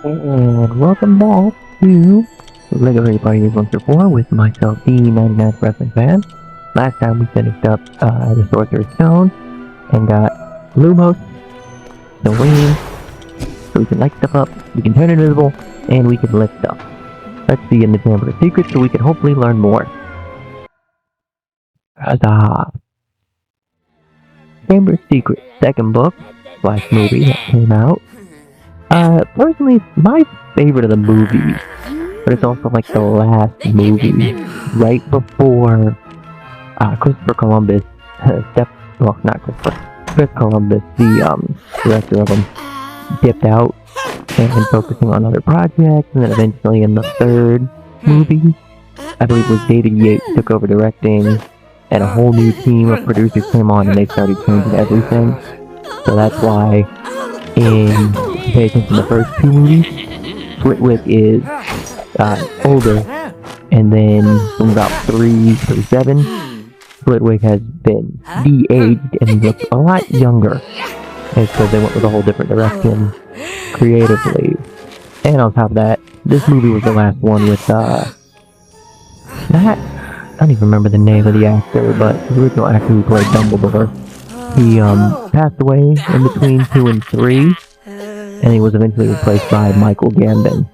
And welcome back to Lego Harry Potter Years 1 through 4 with myself, the 99th Wrestling Fan. Last time we finished up the Sorcerer's Stone and got Lumos, the Wing, so we can light stuff up, we can turn invisible, and we can lift stuff. Let's see in the Chamber of Secrets so we can hopefully learn more. Huzzah! Chamber of Secrets, second book, / movie that came out. Personally, it's my favorite of the movies, but it's also like the last movie, right before Christopher Columbus Chris Columbus, the director of them, dipped out and focusing on other projects, and then eventually in the third movie, I believe it was David Yates took over directing, and a whole new team of producers came on and they started changing everything. So that's why in comparison to the first two movies, Flitwick is older, and then from about 3 through 7, Flitwick has been de-aged and looks a lot younger. And so they went with a whole different direction creatively. And on top of that, this movie was the last one with I don't even remember the name of the actor, but the original actor who played Dumbledore. He passed away in between 2 and 3, and he was eventually replaced by Michael Gambon.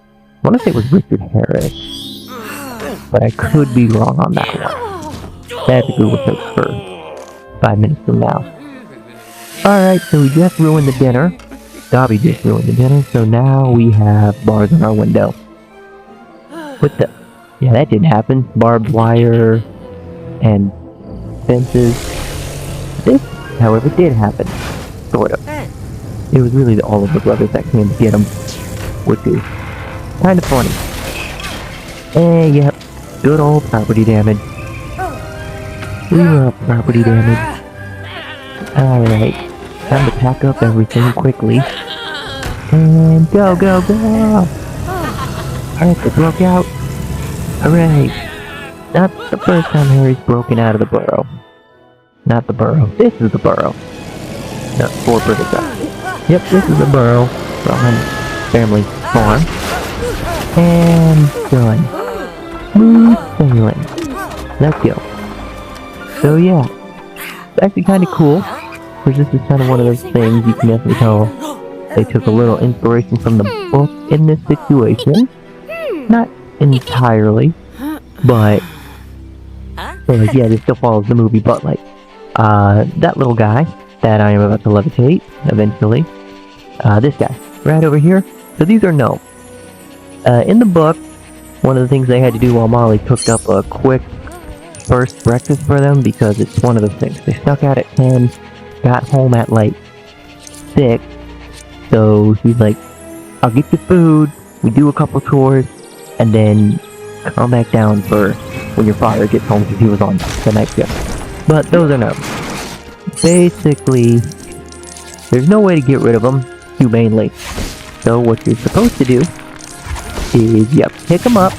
I want to say it was Richard Harris, but I could be wrong on that one. I have to Google search for 5 minutes from now. Alright, so we just ruined the dinner. Dobby just ruined the dinner, so now we have bars on our window. What the? Yeah, that didn't happen. Barbed wire and fences. This, however, did happen. Sort of. It was really the Oliver brothers that came to get him, which is kind of funny. And yep, good old property damage. We love property damage. Alright, time to pack up everything quickly. And go, go, go! Alright, they broke out. Hooray! Not the first time Harry's broken out of the burrow. Not the burrow. This is the burrow. No, 4 Privet Drive. Yep, this is the burrow from family farm. And done. Smooth sailing. Let's go. So yeah, it's actually kind of cool, because this is kind of one of those things you can definitely tell they took a little inspiration from the book in this situation. Not entirely, but so like, yeah, this still follows the movie, but like that little guy that I am about to levitate eventually, this guy right over here. So these are gnomes. In the book, one of the things they had to do while Molly cooked up a quick first breakfast for them, because it's one of those things, they snuck out at 10, got home at like 6, so he's like, I'll get the food, we do a couple chores, and then come back down for when your father gets home, because he was on the night shift. But those are no. Basically, there's no way to get rid of them humanely. So what you're supposed to do is, yep, pick them up,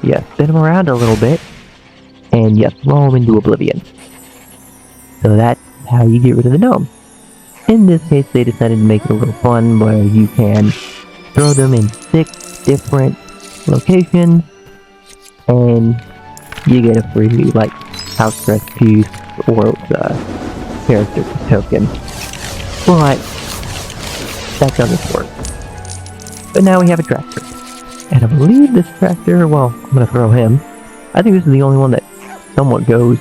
yeah, spin them around a little bit, and yep, throw them into oblivion. So that's how you get rid of the gnome. In this case, they decided to make it a little fun, where you can throw them in 6 different locations, and you get a free, like, house dress piece, or character token. But that doesn't work. But now we have a tractor. And I believe this tractor, well, I'm gonna throw him. I think this is the only one that somewhat goes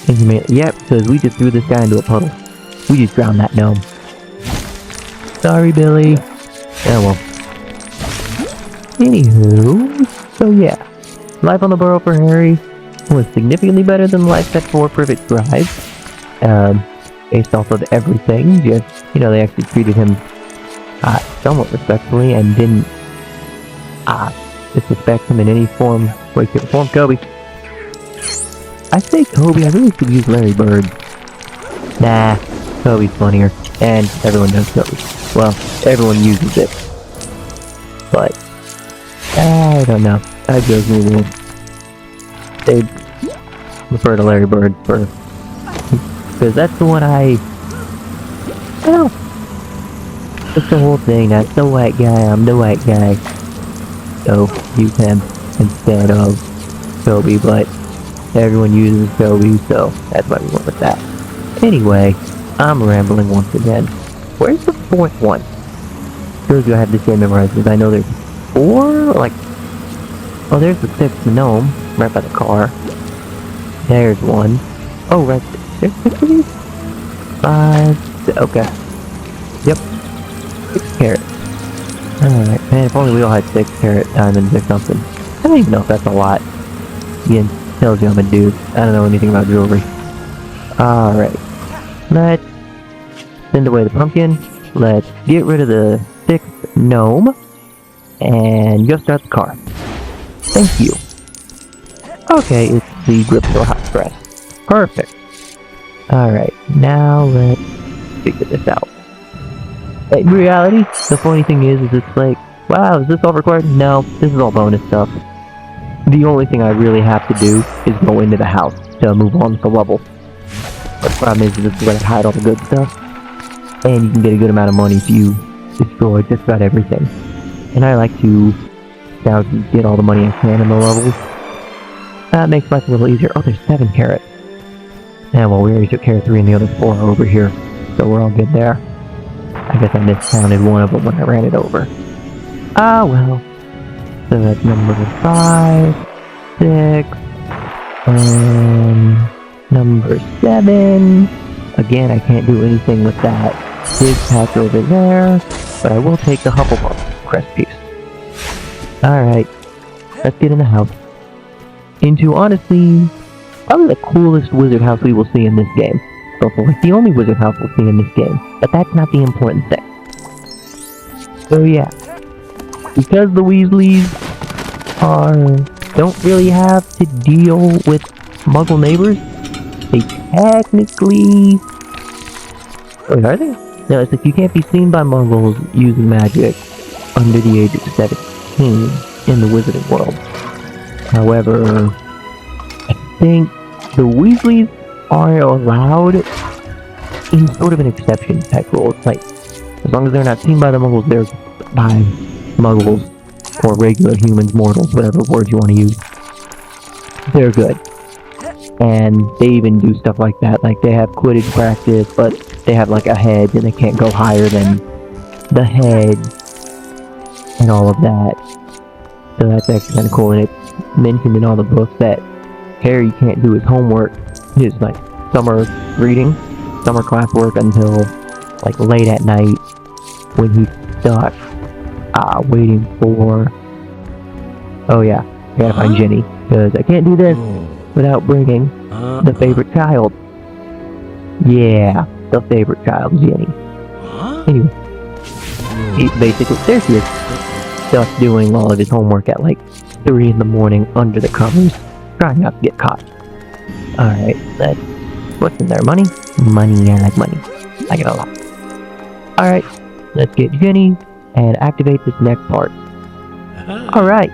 inhumanely. Yep, because we just threw this guy into a puddle. We just drowned that gnome. Sorry, Billy. Oh well. Anywho, so yeah. Life on the burrow for Harry was significantly better than life at 4 Privet Drive. Based off of everything, just, you know, they actually treated him somewhat respectfully and didn't disrespect him in any form, way, shape, or form. Kobe. I say Kobe, I really should use Larry Bird. Nah, Kobe's funnier, and everyone knows Kobe. Well, everyone uses it. But, I don't know. I just will. They refer to Larry Bird for, because that's the one I don't know. That's the whole thing. That's the white guy. I'm the white guy. So use him instead of Toby, but everyone uses Toby, so that's why we went with that. Anyway, I'm rambling once again. Where's the fourth one? Shows you I have this game memorized because I know there's 4, like... Oh, there's the 6th gnome, right by the car. There's one. Oh, right, there's 6 of these? 5, okay. Yep. 6 carrots. Alright, man, if only we all had 6 carrot diamonds or something. I don't even know if that's a lot. Again, tells you I'm a dude. I don't know anything about jewelry. Alright. Let's send away the pumpkin. Let's get rid of the 6th gnome. And go start the car. Thank you. Okay, it's the Gripsor house dress. Perfect. Alright, now let's figure this out. In reality, the funny thing is it's like, wow, is this all required? No, this is all bonus stuff. The only thing I really have to do is go into the house to move on to the level. But the problem is this is where I hide all the good stuff. And you can get a good amount of money if you destroy just about everything. And I like to get all the money I can in the levels. That makes life a little easier. Oh, there's 7 carrots. Yeah, well, we already took care of 3 and the other 4 are over here. So we're all good there. I guess I miscounted one of them when I ran it over. Ah, well. So that's number 5, 6, and number 7. Again, I can't do anything with that big patch over there, but I will take the Hufflepuff crest piece. Alright, let's get in the house. Into, honestly, probably the coolest wizard house we will see in this game. Also, like the only wizard house we'll see in this game. But that's not the important thing. So yeah, because the Weasleys don't really have to deal with Muggle neighbors, they technically... Wait, are they? No, it's like you can't be seen by Muggles using magic under the age of 17 in the wizarding world. However, I think the Weasleys are allowed in sort of an exception type rule. It's like, as long as they're not seen by the Muggles, they're by Muggles, or regular humans, mortals, whatever words you want to use. They're good. And they even do stuff like that, like they have Quidditch practice, but they have like a hedge and they can't go higher than the hedge, and all of that. So that's actually kind of cool, and it's mentioned in all the books that Harry can't do his homework, his like summer reading, summer classwork until like late at night when he's stuck waiting for... Oh yeah, I gotta find Ginny, because I can't do this without bringing the favorite child. Yeah, the favorite child, Ginny. Anyway, he basically, there she is, stuck doing all of his homework at like 3 in the morning under the covers, trying not to get caught. Alright, what's in there? Money? Money, I like money. I get a lot. Alright, let's get Ginny and activate this next part. Alright,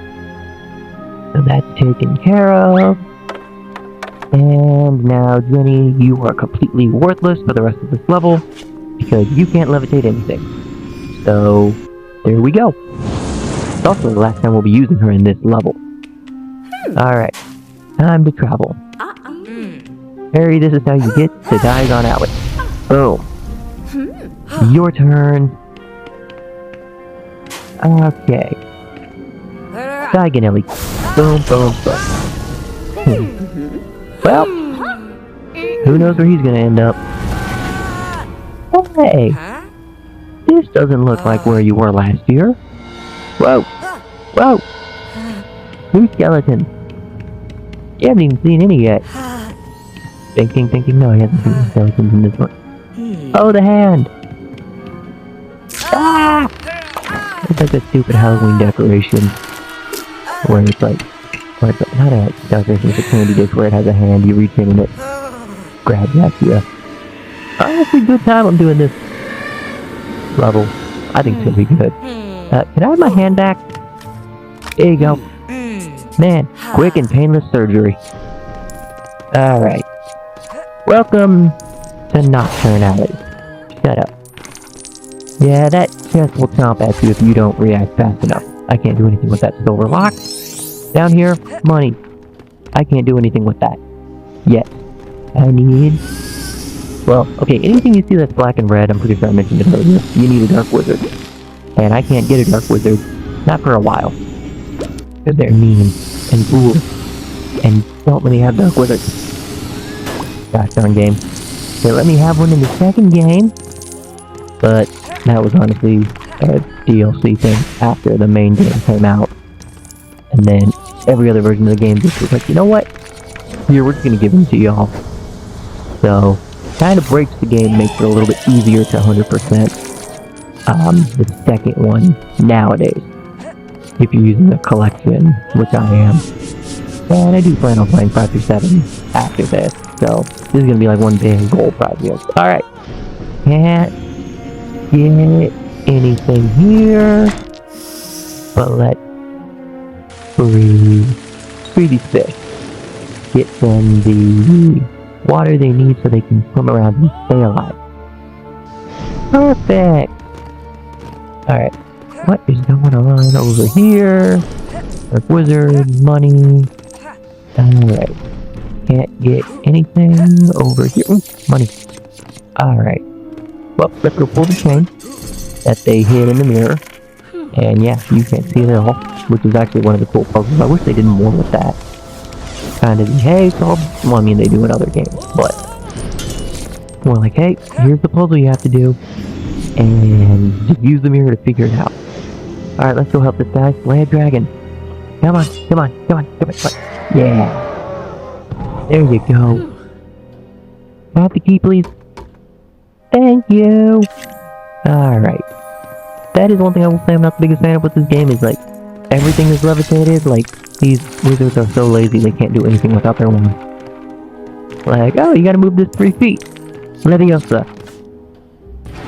so that's taken care of. And now, Ginny, you are completely worthless for the rest of this level, because you can't levitate anything. So, there we go. It's also the last time we'll be using her in this level. Alright, time to travel. Harry, this is how you get to Diagon Alley. Boom. Your turn. Okay. Diagon Alley. Boom, boom, boom. Well, who knows where he's gonna end up. Oh, hey. This doesn't look like where you were last year. Whoa. Whoa. New skeleton. You haven't even seen any yet. Thinking, no, he hasn't seen the skeletons in this one. Oh, the hand! Ah! It's like a stupid Halloween decoration. Where it's like, not a decoration, it's a candy dish where it has a hand, you reach in and it grabs after you. Honestly, good time I'm doing this level. I think it's gonna be good. Can I have my hand back? There you go. Man, quick and painless surgery. Alright. Welcome to Nocturne Alley. Shut up. Yeah, that chest will chomp at you if you don't react fast enough. I can't do anything with that silver lock. Down here, money. I can't do anything with that. Yet. I need... Well, okay, anything you see that's black and red, I'm pretty sure I mentioned it earlier, you need a Dark Wizard. And I can't get a Dark Wizard, not for a while. Because they're mean and cool. And don't let me have Dark Wizards. Gosh darn game. They let me have one in the second game, but that was honestly a DLC thing after the main game came out. And then every other version of the game just was like, you know what? Here, we're just gonna give them to y'all. So, kind of breaks the game, makes it a little bit easier to 100%. The second one nowadays, if you're using a collection, which I am. And I do plan on playing 5 through 7 after this, so this is gonna be like one big goal project. Alright. Can't get anything here, but let's free these fish. Get them the water they need so they can swim around and stay alive. Perfect! Alright, what is going on over here? Dark Wizard, money. Alright, can't get anything over here. Ooh, money. Alright, well, let's go pull the chain that they hid in the mirror. And yeah, you can't see it at all, which is actually one of the cool puzzles. I wish they did more with that. Kind of, hey, solve. Well, I mean, they do in other games, but more like, hey, here's the puzzle you have to do, and just use the mirror to figure it out. Alright, let's go help this guy slay a dragon. Come on, come on, come on, come on, come on. Yeah. There you go. Can I have the key, please? Thank you. Alright. That is one thing I will say I'm not the biggest fan of with this game, is like, everything is levitated. Like, these wizards are so lazy they can't do anything without their wand. Like, oh, you gotta move this 3 feet. Leviosa.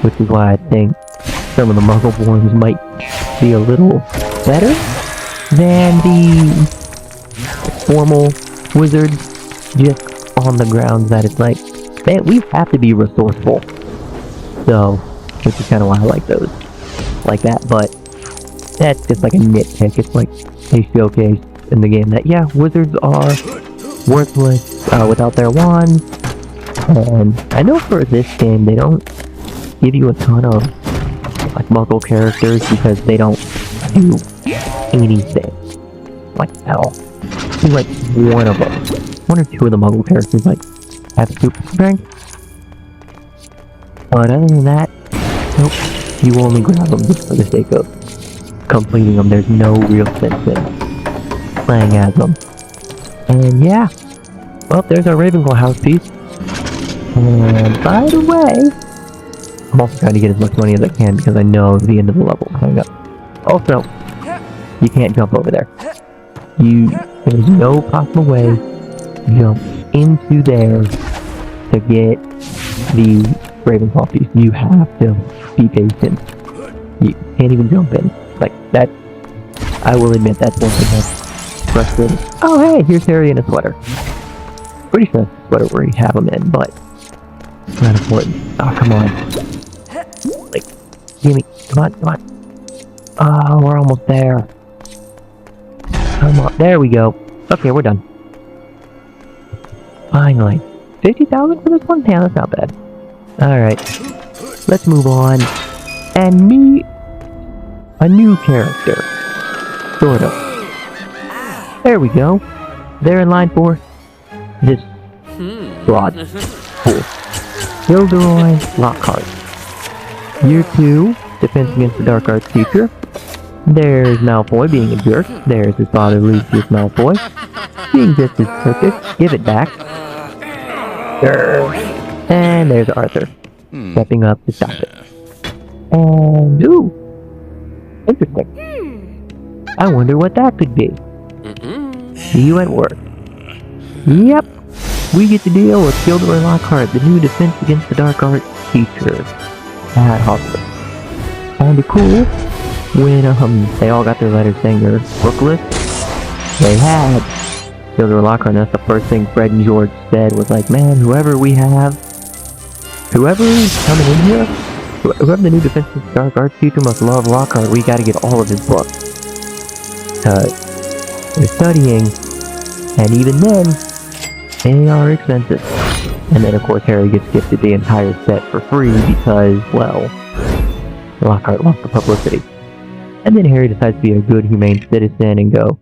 Which is why I think some of the Muggleborns might be a little better than the formal wizards, just on the grounds that it's like, man, we have to be resourceful. So, which is kind of why I like those like that, but that's just like a nitpick. It's like they showcase in the game that, yeah, wizards are worthless without their wands. And I know for this game they don't give you a ton of like Muggle characters because they don't do anything like at all. I think like one or two of the Muggle characters like have super strength. But other than that, nope. You only grab them just for the sake of completing them. There's no real sense in playing as them. And yeah, well, there's our Ravenclaw house piece. And by the way, I'm also trying to get as much money as I can because I know the end of the level is coming up. Also, you can't jump over there. There's no possible way to jump into there to get the Ravenclaw piece. You have to be patient. You can't even jump in. Like, that, I will admit, that's one thing that's frustrating. Oh hey, here's Harry in a sweater. Pretty sure that's the sweater where you have him in, but it's not important. Oh, come on. Like, gimme, come on, come on. Oh, we're almost there. Come on, there we go. Okay, we're done. Finally. 50,000 for this one? Yeah, that's not bad. Alright. Let's move on and meet a new character. Sort of. There we go. They're in line for this broad. Cool. Gilderoy Lockhart. Year 2, Defense Against the Dark Arts teacher. There's Malfoy being a jerk. There's his father, Lucius Malfoy. Being just as turkish. Give it back. And there's Arthur. Stepping up to stop it. And, ooh. Interesting. I wonder what that could be. See you at work. Yep. We get to deal with Gilderoy Lockhart, the new Defense Against the Dark Arts teacher at Hogwarts. Kinda cool. When they all got their letters saying they're bookless, they had Gilderoy Lockhart, and that's the first thing Fred and George said was like, man, whoever's coming in here, Whoever the new defensive dark arts teacher must love Lockhart. We gotta get all of his books. They're studying, and even then, they are expensive. And then, of course, Harry gets gifted the entire set for free because, well, Lockhart lost the publicity. And then Harry decides to be a good, humane citizen and go.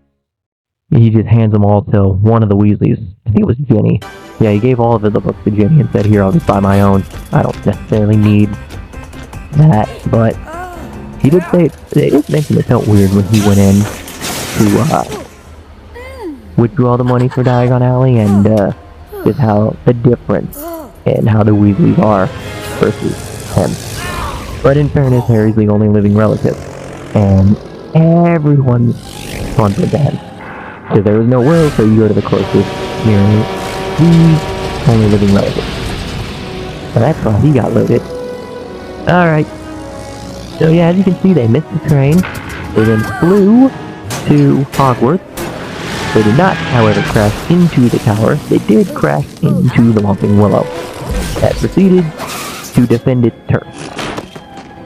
He just hands them all to one of the Weasleys. I think it was Ginny. Yeah, he gave all of the books to Ginny and said, here, I'll just buy my own. I don't necessarily need that, but he did say they did mention it felt weird when he went in to withdrew all the money for Diagon Alley and just how the difference in how the Weasleys are versus him. But in fairness, Harry's the only living relative, and everyone's haunted to him. So there was no will, so you go to the closest nearly the only living relative. So that's why he got loaded. Alright. So yeah, as you can see, they missed the train. They then flew to Hogwarts. They did not, however, crash into the tower. They did crash into the Whomping Willow that proceeded to defend its turf.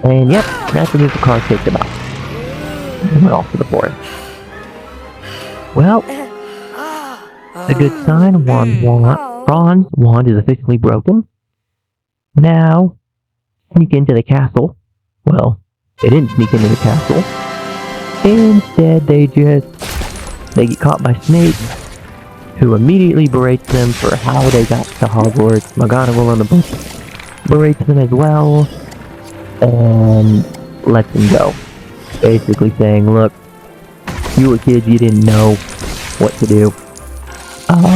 And yep, that's when the car kicked them out. And went off to the forest. Well, a good sign. Ron's wand is officially broken. Now, sneak into the castle. Well, they didn't sneak into the castle. Instead, they get caught by Snape, who immediately berates them for how they got to Hogwarts. McGonagall in the book berates them as well, and lets them go. Basically saying, look, you were kids, you didn't know what to do,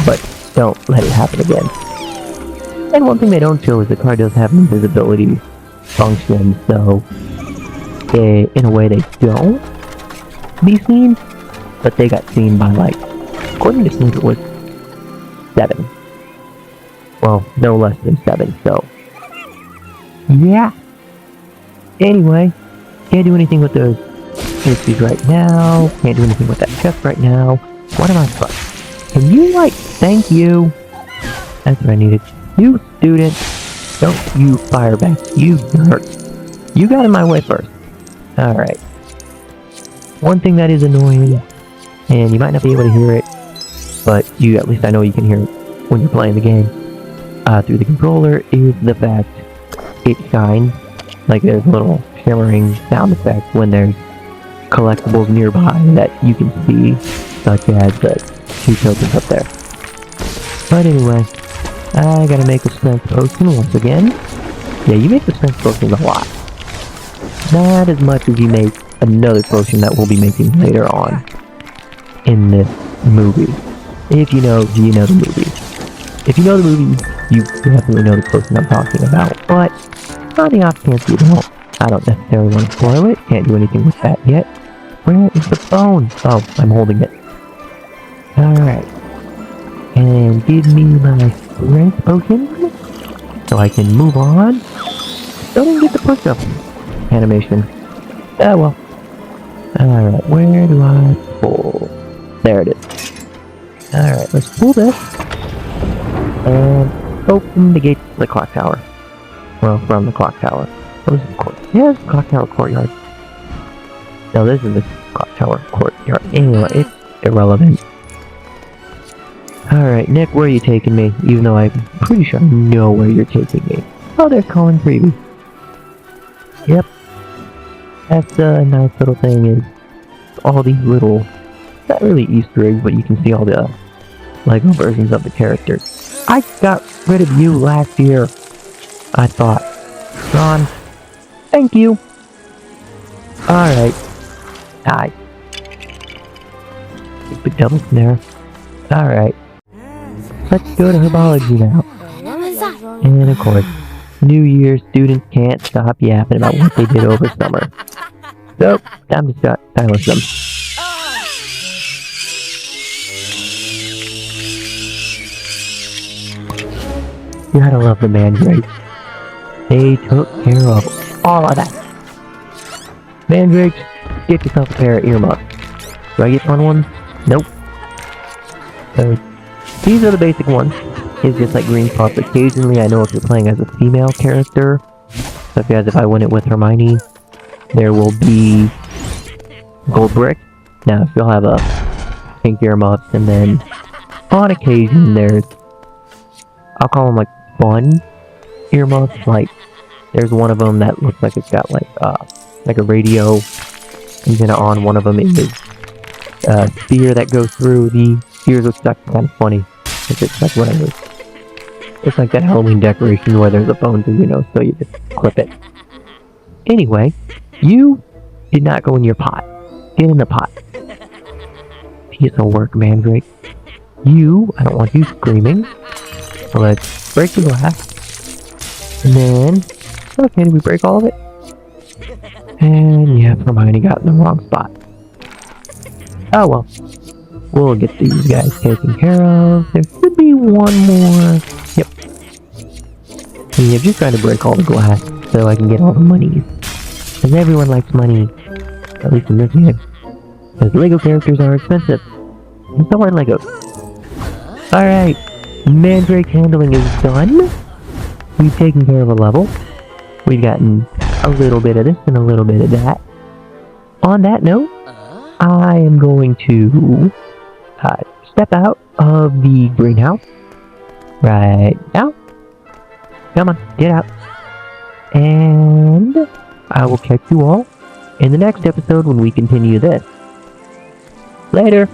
but don't let it happen again. And one thing they don't show is the car does have an invisibility function, so in a way they don't be seen, but they got seen by, like, according to Snape, it was 7. Well, no less than 7, so yeah. Anyway, can't do anything with those pixies right now. Can't do anything with that chest right now. What am I supposed? Can you, like, thank you? That's what I needed. You student, don't you fire back. You jerk. You got in my way first. Alright. One thing that is annoying, and you might not be able to hear it, but at least I know you can hear it when you're playing the game through the controller, is the fact it shines. Like there's a little shimmering sound effect when there's collectibles nearby that you can see, such as the 2 tokens up there. But anyway, I gotta make a strength potion once again. Yeah, you make the strength potions a lot. Not as much as you make another potion that we'll be making later on in this movie. If you know the movie. If you know the movie, you definitely know the potion I'm talking about. But on the off chance you don't, I don't necessarily want to spoil it. Can't do anything with that yet. Where is the phone? Oh, I'm holding it. Alright. And give me my strength potion so I can move on. Don't even get the push-up animation. Oh well. Alright, where do I pull? There it is. Alright, let's pull this. And open the gate to the clock tower. Well, from the clock tower. What is the court? Yeah, it's the clock tower courtyard. No, this is the clock tower courtyard. Anyway, it's irrelevant. Alright, Nick, where are you taking me? Even though I'm pretty sure I know where you're taking me. Oh, there's Colin Creevy. Yep. That's a nice little thing, is all these little, not really Easter eggs, but you can see all the Lego versions of the characters. I got rid of you last year, I thought. Ron, thank you. Alright. Hi. Big double snare. Alright. Let's go to herbology now. And of course, New Year students can't stop yapping about what they did over summer. So, time to silence them. You gotta love the mandrakes. They took care of all of that. Mandrakes, get yourself a pair of earmuffs. Do I get fun ones? Nope. So, these are the basic ones. It's just like green spots. Occasionally, I know if you're playing as a female character, So if I win it with Hermione, there will be gold brick. Now she'll have a pink earmuffs, and then on occasion there's, I'll call them like fun earmuffs. Like there's one of them that looks like it's got like a radio antenna on. One of them is a spear that goes through the ears, which is actually kind of funny. It's like whatever. It's like that Halloween decoration where there's a phone through your nose, so you just clip it. Anyway, you did not go in your pot. Get in the pot. Piece of work, Mandrake. I don't want you screaming. So let's break the glass. And then, okay, did we break all of it? And yeah, Hermione got in the wrong spot. Oh well. We'll get these guys taken care of. There should be one more. Yep. And yeah, just trying to break all the glass so I can get all the monies. Because everyone likes money. At least in this game. Because Lego characters are expensive. And so are Legos. Alright. Mandrake handling is done. We've taken care of a level. We've gotten a little bit of this and a little bit of that. On that note, I am going to step out of the greenhouse right now. Come on, get out. And I will catch you all in the next episode when we continue this. Later.